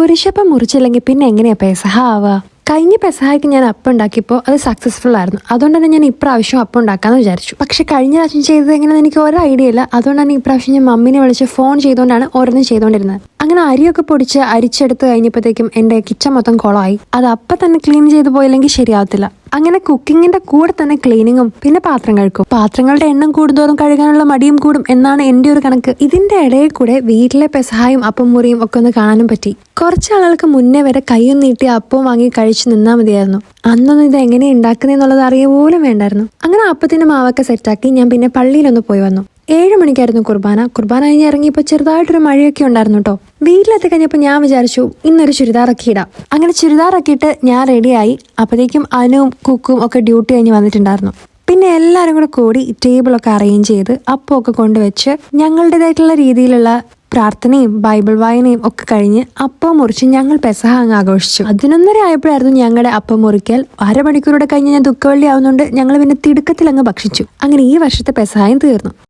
കുരിശപ്പം മുറിച്ചില്ലെങ്കിൽ പിന്നെ എങ്ങനെയാ പെസഹ ആവുക? കഴിഞ്ഞ പെസഹായ്ക്ക് ഞാൻ അപ്പം ഉണ്ടാക്കിയപ്പോൾ അത് സക്സസ്ഫുൾ ആയിരുന്നു. അതുകൊണ്ട് തന്നെ ഞാൻ ഇപ്രാവശ്യം അപ്പം ഉണ്ടാക്കാന്ന് വിചാരിച്ചു. പക്ഷെ കഴിഞ്ഞ പ്രാവശ്യം ചെയ്തത് എങ്ങനെയാണെന്ന് എനിക്ക് ഒരു ഐഡിയ ഇല്ല. അതുകൊണ്ടാണ് ഇപ്രാവശ്യം ഞാൻ മമ്മിനെ വിളിച്ച് ഫോൺ ചെയ്തുകൊണ്ടാണ് ഓരോന്നും ചെയ്തുകൊണ്ടിരുന്നത്. അങ്ങനെ അരിയൊക്കെ പൊടിച്ച് അരിച്ചെടുത്ത് കഴിഞ്ഞപ്പോഴത്തേക്കും എൻ്റെ കിച്ചൺ മൊത്തം കുളമായി. അത് അപ്പം തന്നെ ക്ലീൻ ചെയ്ത് പോയില്ലെങ്കിൽ ശരിയാവത്തില്ല. അങ്ങനെ കുക്കിങ്ങിന്റെ കൂടെ തന്നെ ക്ലീനിങ്ങും പിന്നെ പാത്രം കഴുക്കും. പാത്രങ്ങളുടെ എണ്ണം കൂടുന്തോറും കഴുകാനുള്ള മടിയും കൂടും എന്നാണ് എൻ്റെ ഒരു കണക്ക്. ഇതിന്റെ ഇടയിൽ കൂടെ വീട്ടിലെ പെസഹായും അപ്പം മുറിയും ഒക്കെ ഒന്ന് കാണാനും പറ്റി. കുറച്ച് ആളുകൾക്ക് മുന്നേ വരെ കയ്യും നീട്ടി അപ്പം വാങ്ങി കഴിച്ചു നിന്നാൽ മതിയായിരുന്നു. അന്നൊന്നും ഇത് എങ്ങനെ ഉണ്ടാക്കുന്നതെന്നുള്ളത് അറിയ പോലും വേണ്ടായിരുന്നു. അങ്ങനെ അപ്പത്തിന്റെ മാവൊക്കെ സെറ്റാക്കി ഞാൻ പിന്നെ പള്ളിയിലൊന്ന് പോയി വന്നു. 7 മണിക്കായിരുന്നു കുർബാന കഴിഞ്ഞ് ഇറങ്ങിയപ്പോൾ ചെറുതായിട്ടൊരു മഴയൊക്കെ ഉണ്ടായിരുന്നു കേട്ടോ. വീട്ടിലെത്തി കഴിഞ്ഞപ്പോൾ ഞാൻ വിചാരിച്ചു ഇന്നൊരു ചുരിദാറൊക്കെ ഇടാം. അങ്ങനെ ചുരിദാറൊക്കെ ഇട്ട് ഞാൻ റെഡിയായി. അപ്പോഴത്തേക്കും അനുവും കുക്കും ഒക്കെ ഡ്യൂട്ടി കഴിഞ്ഞ് വന്നിട്ടുണ്ടായിരുന്നു. പിന്നെ എല്ലാവരും കൂടെ കൂടി ടേബിളൊക്കെ അറേഞ്ച് ചെയ്ത് അപ്പമൊക്കെ കൊണ്ടുവച്ച് ഞങ്ങളുടേതായിട്ടുള്ള രീതിയിലുള്ള പ്രാർത്ഥനയും ബൈബിൾ വായനയും ഒക്കെ കഴിഞ്ഞ് അപ്പം മുറിച്ച് ഞങ്ങൾ പെസഹ അങ്ങ് ആഘോഷിച്ചു. 11:30 ആയപ്പോഴായിരുന്നു ഞങ്ങളുടെ അപ്പം മുറിക്കൽ. അരമണിക്കൂറുടെ കഴിഞ്ഞ് ഞാൻ ദുഃഖവെള്ളി ആവുന്നുണ്ട് ഞങ്ങൾ പിന്നെ തിടുക്കത്തിൽ അങ്ങ് ഭക്ഷിച്ചു. അങ്ങനെ ഈ വർഷത്തെ പെസഹായും തീർന്നു.